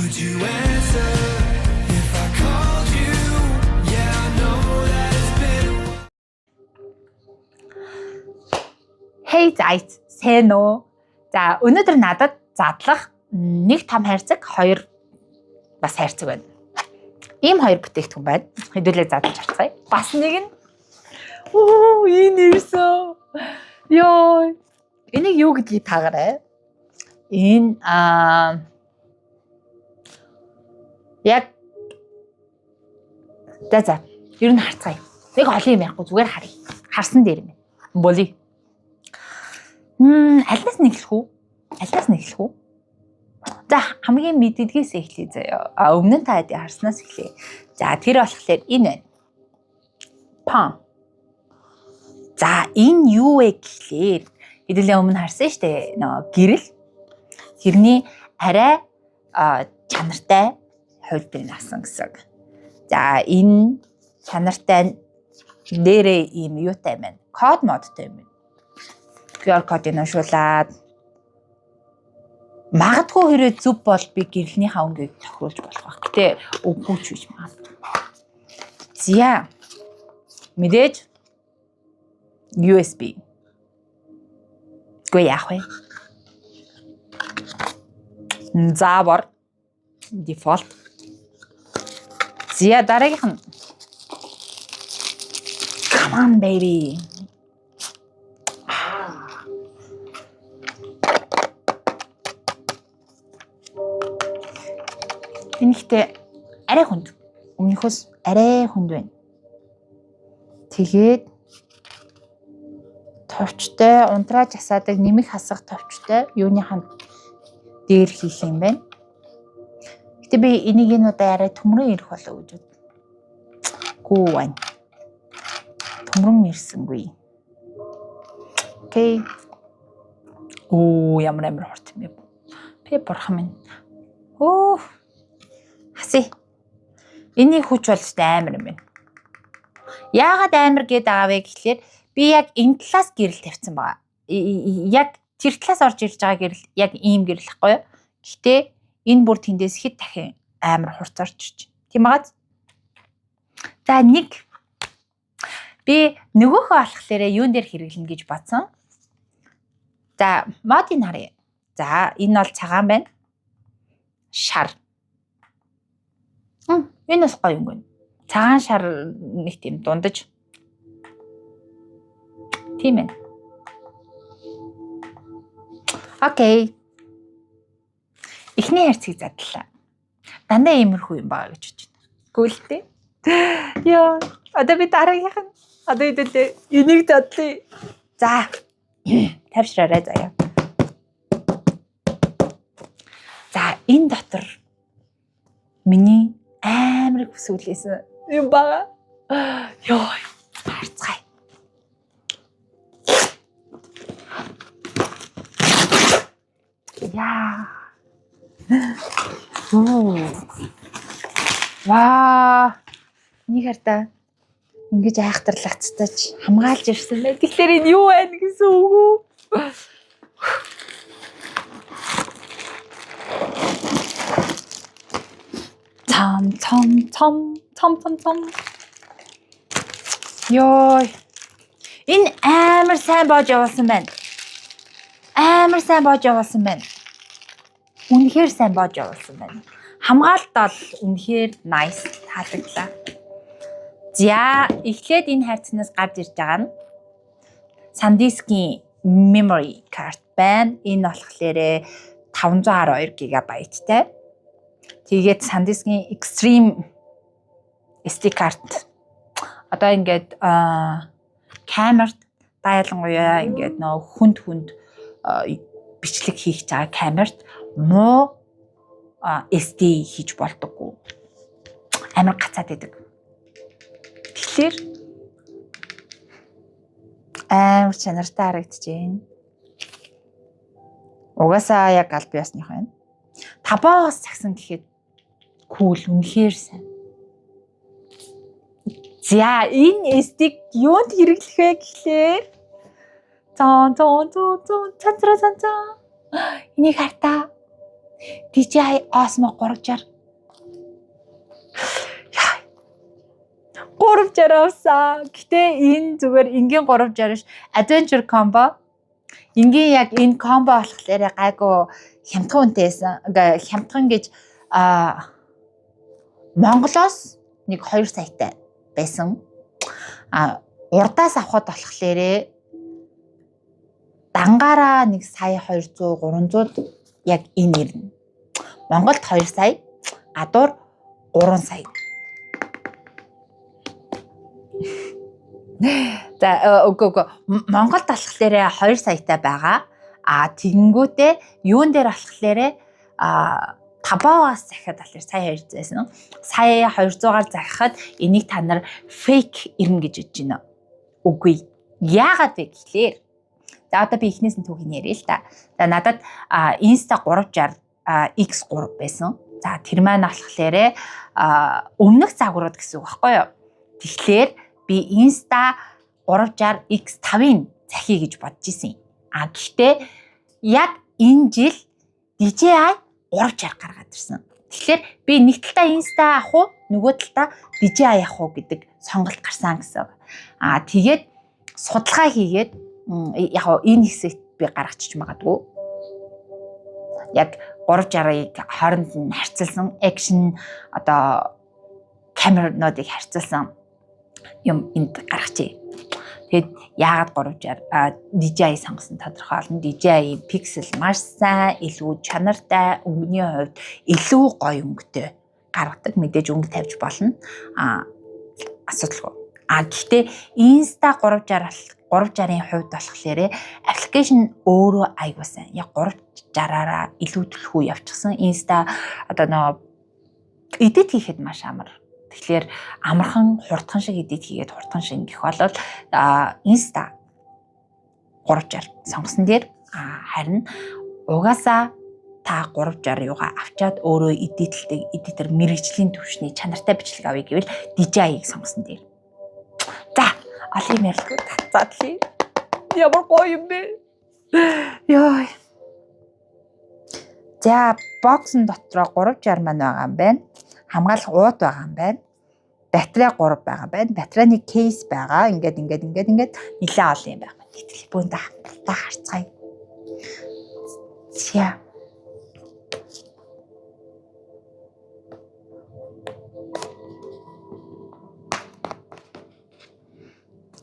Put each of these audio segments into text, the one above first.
Would you answer if I called you? Yeah, I know that it's been a while. Hey guys, сайн уу? За, өнөөдөр надад задлах нэг том хайрцаг, хоёр бас хайрцаг байна. Ийм хоёр бүтээгдэхүүн байна. Хэдүүлээ задлаж авцгаая. Бас нэг нь энэ ирсэн. Йоо. Энийг юу гэдгийг таагараа. Энэ яг за ер нь харцгаая. Нэг олон юм яахгүй зүгээр харъя. Харсан дээр юм. Болий. Алнаас нэг эхлэх үү? Алнаас нэг эхлэх үү? За хамгийн мэддгээс эхлэе заяа. Өмнө нь та хэдий харснаас эхлэе. За тэр болохоор энэ байна. Пан. За энэ юу вэ гэхлээр хэдүүлээ өмнө харсан шүү дээ. Гэрэл. Тэрний арай чанартай хувилбарыг авсан гэсэн. За энэ чанартай нэрээ ийм юутай байна. Код модтой юм. QR кодыг уншуулад магадгүй хэрэг зүв бол би гэрлэнийхээ өнгийг тохируулж болох байх. Гэтэ үгүй ч биш магадгүй. Зя. Мэдээж USB. Гүй яах вэ? Заавар default. Зя дараагийнх нь. Come on baby. Энэхтэй арай хүнд. Өмнөхөөс арай хүнд байна. Тэгээд товчтой, унтрааж асаадаг нэмэх хасах товчтой юуныхан дээр хийх юм байна. Гэтэ би энийг энэ удаа арай төмрөн ирэх болов гэж бод. Гүү байна. Төмрөн ирсэнгүй. Окей. Ямар хорт юм бэ? Би бурхан минь. Хаси. Энийг хүч болж амар юм байна. Яагаад амар гээд байгаа вэ гэхлээр би яг энэ талаас гэрэл тавьсан байгаа. Яг тэр талаас орж ирж байгаа гэрэл яг ийм гэрэл ахгүй юу? Гэхдээ энэ бүр тэндээс хэд дахин амар хурц орж ирж байна. Тийм байгааз. За нэг би нөгөөхөө алхахлаарэ юун дээр хэрэглэнэ гэж бодсон. За модыг харъя. За энэ бол цагаан байна. Шар. Энэ бас гоё юм байна. Цагаан шар нэг тийм дундаж. Тийм ээ. Окей. Эхний хайрцгийг задлаа. Дандаа иймэрхүү юм байгаа гэж бодож байна. Гүйлтэй. Яа, одоо би дараагийнх нь. Одоо хэдүүлээ энийг задлаа. За. Тавьшраарай заяа. За, энэ дотор миний амар хүсүүлсэн юм байгаа. Йоо, харцгаая. Яа. Ваа. Нэг хартаа ингэж айхтарлагцтаж хамгаалж ирсэн байх. Тэгэхээр энэ юу байна гэсэн үг үү? Том. Йой. Энэ амар сайн боож явуулсан байна. Үнэхээр сайн боож явуулсан байна. Хамгаалт бол үнэхээр nice таалагдлаа. За, эхлээд энэ хайрцагнаас гарч ирж байгаа нь SanDisk-ийн memory card байна. Энэ болохоор 512 GB-тай. Тэгээд SanDisk-ийн Extreme SD card. Одоо ингээд камерт байлангуяа ингээд нөө хүнд бичлэг хийх байгаа камерт муу SD хийж болдоггүй. Амар гацаад байдаг. Тэгэхээр амар чанартай харагдчихээн. Угаасаа яг аль биесных байна. 5-оос цагсан гэхэд кул үнэхээр сайн. За энэ SD юунд хэрэглэх вэ гэхлээр цанцаа. Энийг хартаа. DJI Osmo 360. 360 авсан. Гэтэ энэ зүгээр энгийн 360 ш. Adventure combo. Энгийн яг энэ combo болохоор гайгүй хямдхан үнэтэйсэн. Ингээ хямдхан гэж Монголоос нэг 2 саятай байсан. Урдаас авахд болохоор дангаараа 1 сая 200 300 яг энэ ирнэ. Монголд 2 сая, гадуур 3 сая. За Монголд болохоор 2 саятай байгаа. Тэгэнгүүтээ юун дээр болохоор 5-аас захиад болохоор сая 200 байсан. Сая 200-аар захихад энийг та нар фейк ирнэ гэж бодож байна. Үгүй. Яагаад вэ гэхлээр за одоо би эхнээс нь түүхийг яриа л та. За надад Insta 360 X3 байсан. За тэр маань болохоор өмнөх загварууд гэсэн үг байхгүй юу? Тэгэхээр би Insta 360 X5-ын захий гэж бодож исэн. Гэхдээ яг энэ жил DJI 360 гаргаад ирсэн. Тэгэхээр би нэг талдаа Insta авах уу, нөгөө талдаа DJI авах уу гэдэг сонголт гарсан гэсэн. Тэгээд судалгаа хийгээд яг энэ хэсэгт би гаргачих магадгүй. Яг 360-ыг хооронд нь харьцуулсан экшн одоо камернуудыг харьцуулсан юм энд гаргачих. Тэгэд яагаад 360 DJI сонгосон тодорхой болно. DJI Pixel маш сайн, илүү чанартай, өнгөний хувьд илүү гоё өнгөтэй гаргадаг. Мэдээж өнгө тавьж болно. Асуудалгүй. Гэхдээ Insta 360-ийн хувьд болохоор аппликейшн өөрөө аягүй сайн. Яг 360-аараа илүү төлхөө явчихсан. Insta одоо нөгөө эдит хийхэд маш амар. Тэгэхээр амархан хурдхан шиг эдит хийгээд хурдхан шиг гэх бол Insta 360 сонгосон дээр харин угаасаа та 360 юугаа авчаад өөрөө эдитер мэргэжлийн төвшний чанартай бичлэг авъя гэвэл DJI-г сонгосон дээр. За, олон ярилгүй тацаадлаа. Ямар гоё юм бэ? Яа. За, боксын дотроо 360 маань байгаа юм байна. Хамгаалах ууд байгаа юм байна. Батарей 3 байгаа юм байна. Батарейны кейс байгаа. Ингээд нэлээд олон юм байна. Телефонд хамтдаа харцгаая. За.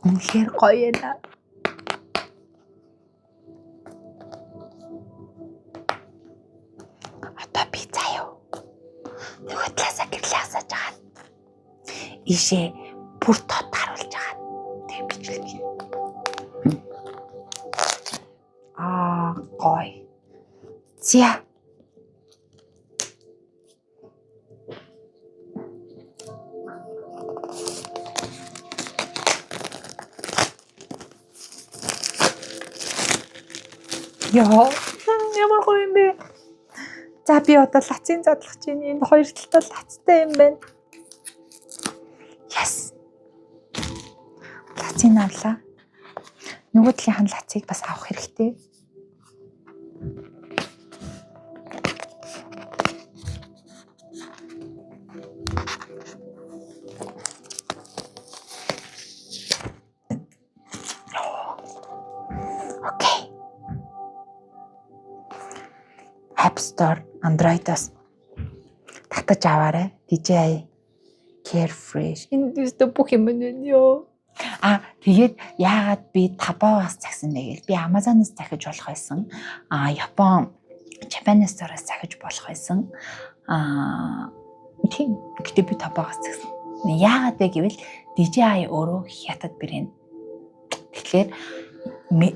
Үнэхээр гоё яа. Одоо би заяа. Нөгөө талаасаа гэрлээ асааж байгаа. Ишээ бүр тод харуулж байгаа. Тэг бичлэг. Гоё. За. Яа, ямар гоё юм бэ? За би одоо лацын задлах чинь энд хоёр талтай лацтай юм байна. Yes. Лацын авлаа. Нөгөө талын лацыг бас авах хэрэгтэй. App Store Android-оос татаж аваарай. DJI Carefree. Энд дэвстэ бүх юм байна ёо. Тэгээд яагаад би 5-аас захисан бэ гэвэл би Amazon-аас захиж болох байсан. Япон Japanese Store-аас захиж болох байсан. Тийм. Гэтэ би 5-аас захисан. Яагаад вэ гэвэл DJI өөрөө хятад брэнд. Тэгэхээр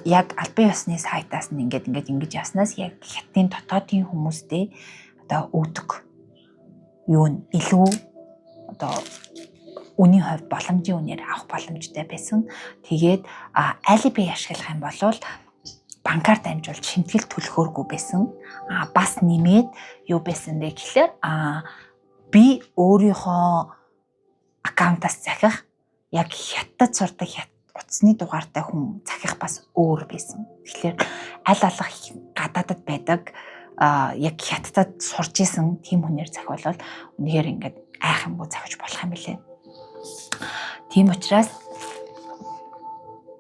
яг албан ёсны сайтаас нь ингэж явснаас яг хятадын дотоодын хүмүүстэй одоо өгдөг юу нь илүү одоо үнийн хувьд боломжийн үнээр авах боломжтой байсан. Тэгээд Alipay ашиглах юм бол банкар дамжуулж шимтгэл төлөхөөргүй байсан. Бас нэмээд юу байсан бэ гэхээр би өөрийнхөө аккаунтаас захих яг хятад сурдаг утасны дугаартай хүн захих бас өөр байсан. Тэгэхээр аль алах гадаадд байдаг яг хятадд сурч исэн тийм хүнээр захиулвал үнэхээр ингээд айх юм бо захиж болох юм билээ. Тийм учраас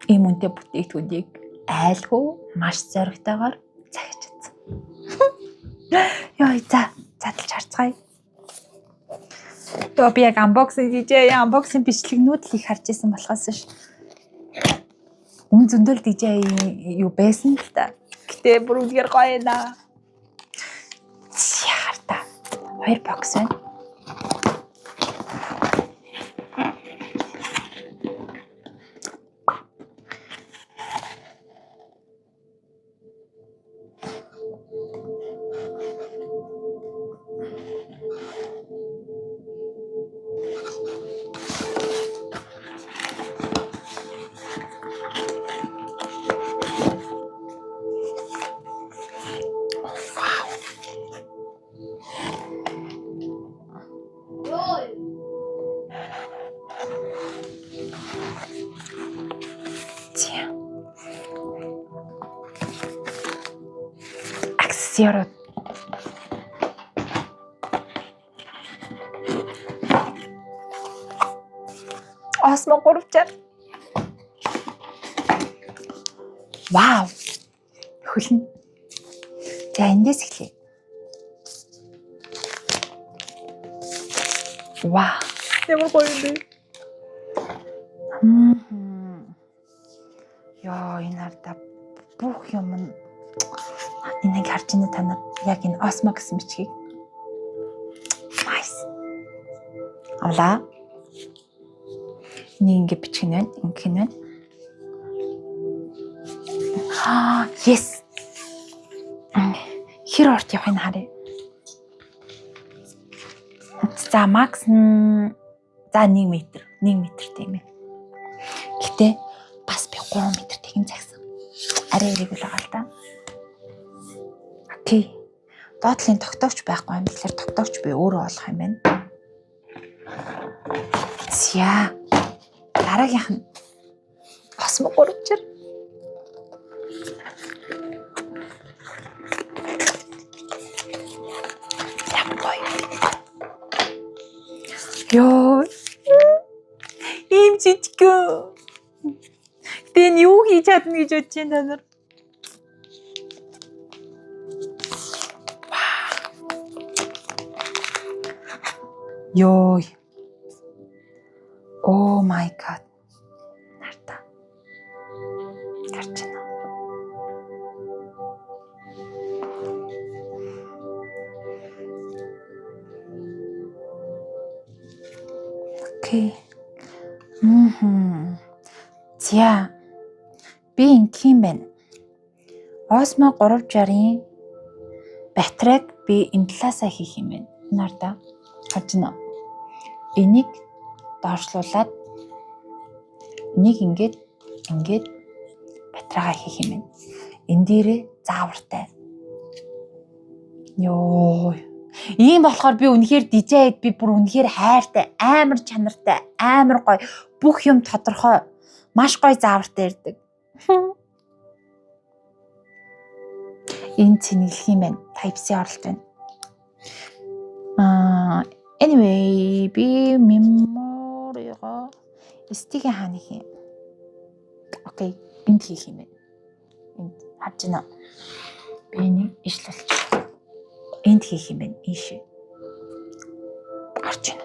ийм үнэтэй бүтээгдэхүүнийг айлгүй маш зоригтойгоор захиж чадсан. Яа за задлж харцгаая. То би яг unboxing бичлэгнүүд л их харж исэн болохоос ш. Зөндөл DJ юу байсан л та. Гэтэ бүр үнээр гоё наа. Яарта. 2 бокс байна. Аксессуарууд. Осмо 3-чаар. Вау. Хөлн. За эндээс эхлэе. Вау. Ямар гоё юм бэ? Яа, энэ харда бүх юм нь энийг харж байна та нар яг энэ осмо гэсэн бичгийг. Nice. Авлаа. Энийг ингэ бичих нь байна. Ингэх нь байна. Yes. Хэр орт явах нь харъя. За макс нь за 1 м. 1 м тийм ээ. Гэтэ бас би 3 м тэгин загсан. Арай эрэг л байгаа л да. Окей. Доотлын тогтоогч байхгүй юм. Тэгэхээр тогтоогч би өөрөө олох юм байна. За. Дараагийнх нь осмо 3-чаар. Йоо. Ийм жижигхэн. Тэн юу хийж чадна гэж бодож байна та нар? Йоо. Oh my god. Нарта. Гарчна. Окей. За. Би ингийн байна. Osmo 360-ийн батарейг би энэ талаасаа хийх юм байна. Нарта. Гарчна. Энийг доошлуулад энийг ингээд батарейгаа хийх юм байна. Энэ дээрээ заавартай. Йоо. Ийм болохоор би үнэхээр дижейд би бүр үнэхээр хайртай, амар чанартай, амар гоё, бүх юм тодорхой, маш гоё заавартай ирдэг. Энэ цэнэглэх юм байна. Type-C оролт байна. Anyway, би мемориго стигийн хааны хийм. Окей, энд хийх юм байна. Энд харж байна. Би энийг ижлүүлж. Энд хийх юм байна. Ийшээ. Гарч байна.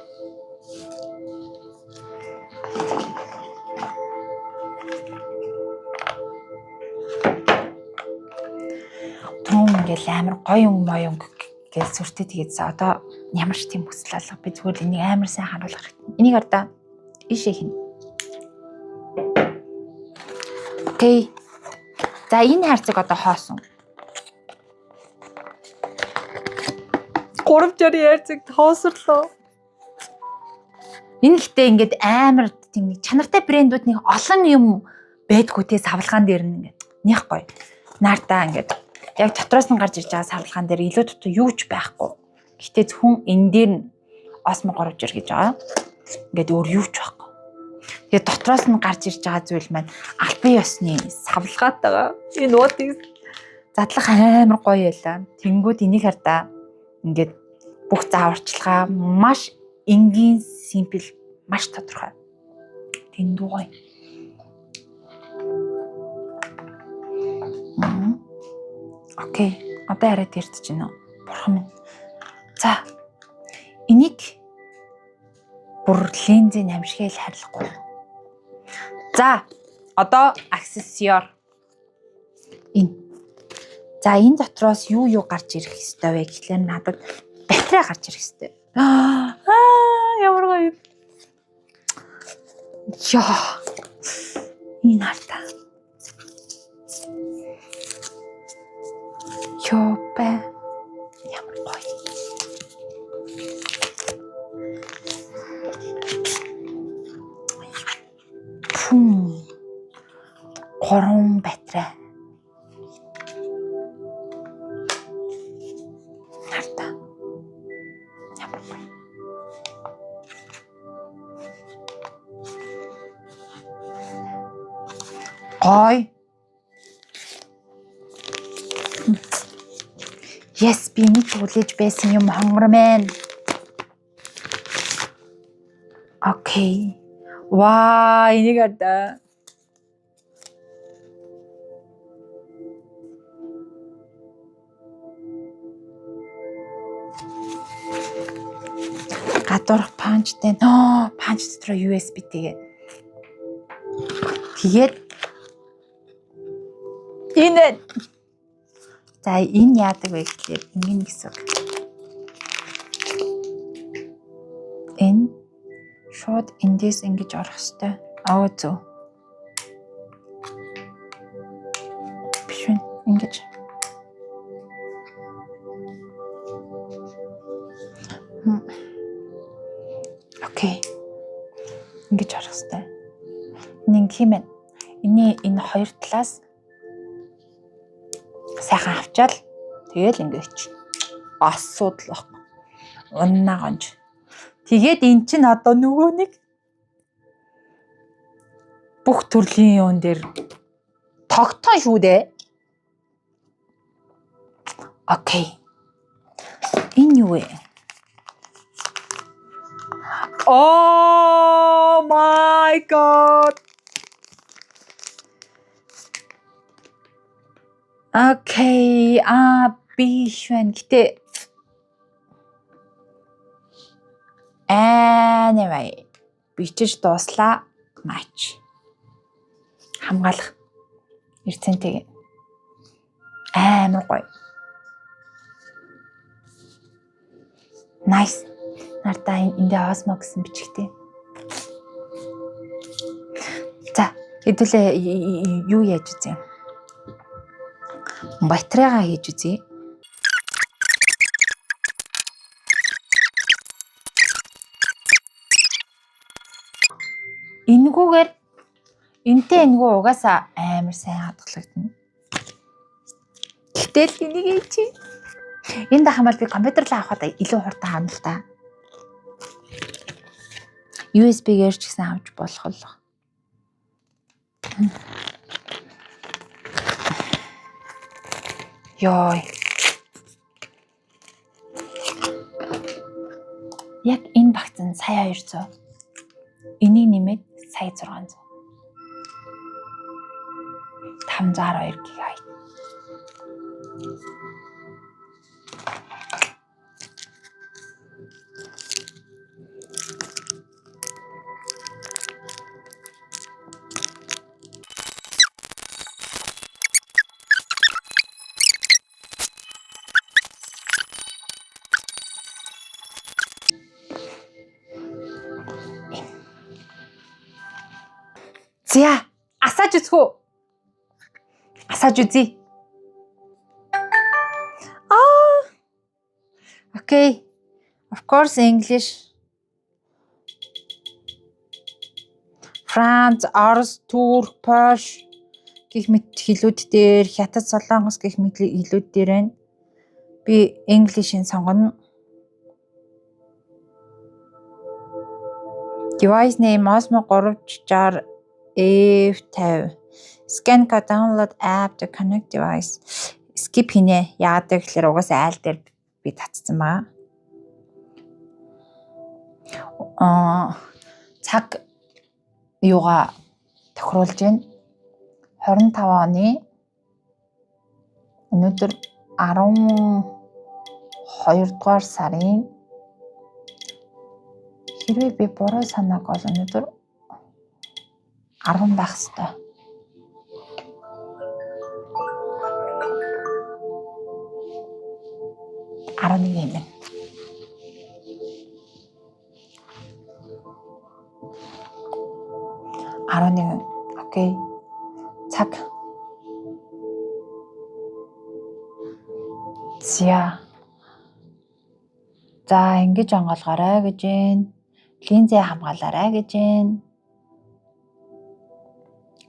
Том ингээл амар гоё юм моён гэж сүртэй тэгээд одоо ямар ч тийм хүсэл алга би зүгээр энийг амар сайн харуулах хэрэгтэй. Энийг одоо ийшээ хийнэ. Окей. За энэ хайрцаг одоо хоосон. 360 хайрцаг хоосрлоо. Энэ гэхдээ ингээд амар тийм чанартай брэндүүд нэг олон юм байдгүй те савлгаан дээр нь ингээд нях гоё. Наартаа ингээд яг дотроос нь гарч ирж байгаа савлгаан дээр илүү дутуу юу ч байхгүй. Гэхдээ зөвхөн энэ дээр нь Osmo 360 гэж байгаа. Ингээд өөр юу ч байхгүй. Тэгээд дотроос нь гарч ирж байгаа зүйл маань албан ёсны савлгаатай байгаа. Энэ уудыг Задлах амар гоё байлаа. Тэнгүүд энийг хардаа ингээд бүх зааварчилгаа маш энгийн, симпл, маш тодорхой. Тэндүү гоё. Окей. Одоо яриад ирдэж байна уу? Бурхан минь. За. Энийг бүр линзийн амжиргайл харилахгүй. За. Одоо аксессуар. Энэ. За энэ дотроос юу гарч ирэх ёстой вэ гэхлээр надад батарей гарч ирэх ёстой. Ямар гоё. Яа. Энэ хартаа. Ёпэ. Ямар гоё. Горон батарей. Хартаа. Ямар гоё. Гоё. Yes, би нэг хүлээж байсан юм хонгор мэн. Окей. Ваа, энийг хардаа. Гадуурх панчтай. Панч дотор USB тэгээ. Тэгээд энэ. За энэ яадаг вэ гэхээр ингэн гэсэн. Энэ шууд эндээс ингэж орох хэвээр. Зөө. Биш үү? Ингэж. Окей. Ингэж орох хэвээр. Нэг хэмээн. Энэ хоёр талаас сайхан авчаал тэгэл ингэж асуудал баг. Уннаа гонж. Тэгээд эн чинь одоо нөгөө нэг бүх төрлийн юун дээр тогтсон шүү дээ. Окей. Энэ юу вэ? Oh my god. Окей, биш байна. Гэтэ anyway, бичиж дууслаа. Матч. Хамгаалах. Эрцэнтэйг. Амар гоё. Nice. Нартаа эндээ осмо гэсэн бичгтэй. За, хэдүүлээ юу яаж үзье? Батарейгаа хийж үзье. Энгүүгээр энтэй энгүү угаасаа амар сайн хадгалагдана. Гэтэл энийг чи энэ дахамал би компьютерлаа авахад илүү хурдан хаана л та. USB-гээр ч гэсэн авч болох л. Йой. Яг энэ багцан сая 200. Энийг нэмээд сая 600. 512 ГБ. За, асааж үзхүү. Асааж үзье. Okay. Of course English. France, Орос, Турк, Польш гэх мэт хэлүүд дээр, Хятад, Солонгос гэх мэт хэлүүд дээр байна. Би English-ийг сонгоно. Device name Osmo 360 F50. Scan code download app to connect device. Skip хийнэ. Яагаад гэвэл угаасаа айл дээр би татсан байгаа. Цаг юугаа тохируулж байна. 25 оны өнөөдөр 12 дугаар сарын хэрвээ би буруу санааг бол өнөөдөр 10 байх ёстой. юм. 11. Окей. Цаг. За ингэж онгоолгоорой гэж байна. Линзээ хамгаалаарай гэж байна.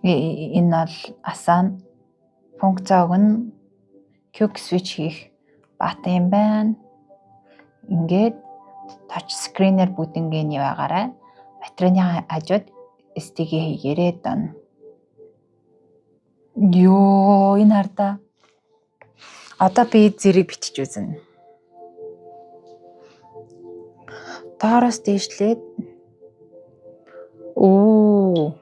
Энэ бол асан функц өгнө. Quick switch хийх бат юм байна. Ингээд touch screen-ээр бүдингийн яваагаарай. Батарейны хажууд STG хийгээрэй дон. Ёо, энэ хардаа. Одоо би зэрэг бичиж үзнэ. Доороос дээшлээд. Оо.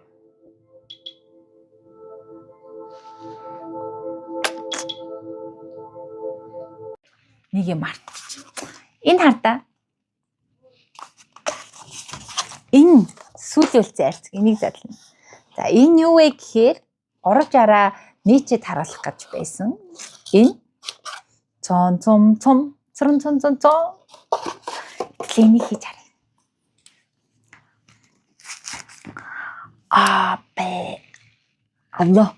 Нэг юм мартчих. Энэ хардаа. Энэ сүүлийн үлцэн арцг энийг задлана. За энэ юу вэ гэхээр орж араа нийцэд харуулах гэж байсан. Энэ цон клиник хийж харъя. Allah.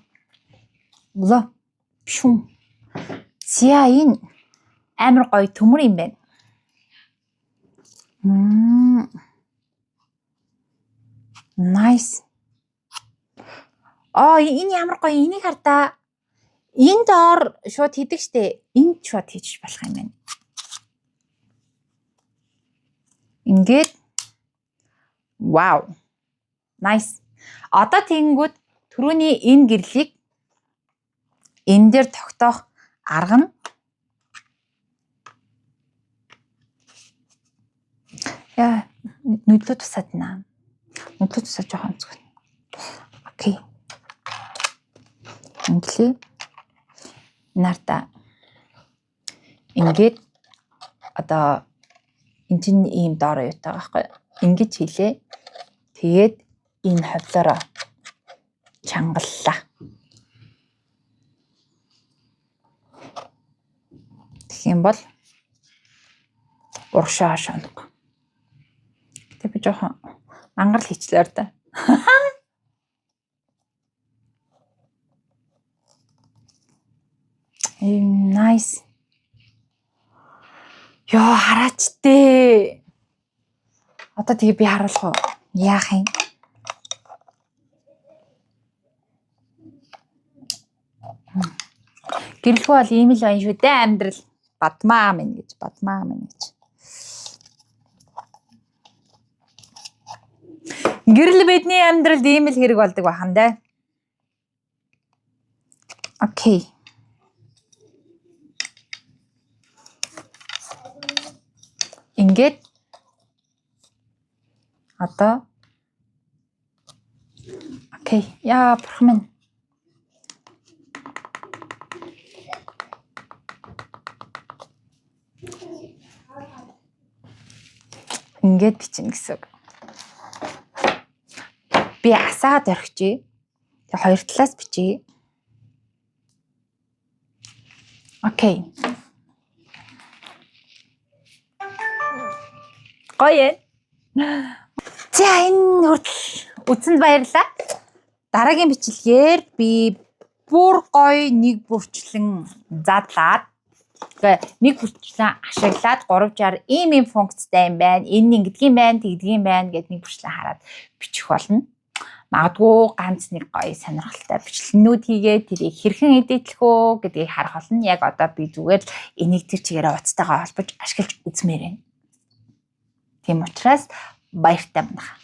Шум. Зя энэ амар гоё төмөр юм байна. Nice. Энэ ямар гоё, энийг хардаа. Энэ доор шууд хийдэг штэ. Энд шууд хийж болох юм байна. Ингээд. Wow. Nice. Одоо тэгэнгүүт түрүүний энэ гэрлийг энэ дээр тогтоох арга нь нүдлөө тусаадна. Нүдлөө тусаад жоохон онцгой. Окей. Инглээ. Нарта. Ингээд одоо энэ чинь ийм доороо юутай байхгүй. Ингэж хийлээ. Тэгээд энэ хавлаараа чангаллаа. Тэгэх юм бол урагшаа шоног. Тэг би жоохон ангарал хийчлээ да. Nice. Яа хараач дээ. Одоо тэгээ би харуулах уу? Яах юм? Гэрлэхүү бол ийм л байна шүү дээ амьдрал. Бадмаа минь гэж. Гэрэл бидний амьдралд ийм л хэрэг болдог бахан дээ. Окей. Ингээд одоо окей. Яа бурхан минь. Ингээд бичнэ гэсэн үг. Би асаагаад орхичээ. Тэг хоёр талаас бичье. Окей. Гоё. За энэ хүртэл үзсэнд баярлалаа. Дараагийн бичлэгээр би бүр гоё нэг бүрчлэн задлаад нэг бүрчлэн ашиглаад 360 ийм функцтай юм байна. Энэ ингэдгийм байна, тэгдгийм байна гэд нэг бүрчлэн хараад бичих болно. Магадгүй ганц нэг гоё сонирхолтой бичлэнүүд хийгээд тэрийг хэрхэн эдитлэх үү гэдгийг харах болно. Яг одоо би зүгээр энийг тэр чигээрээ уцтайгаа холбож ашиглаж үзмээр байна. Тийм учраас баяртай байна.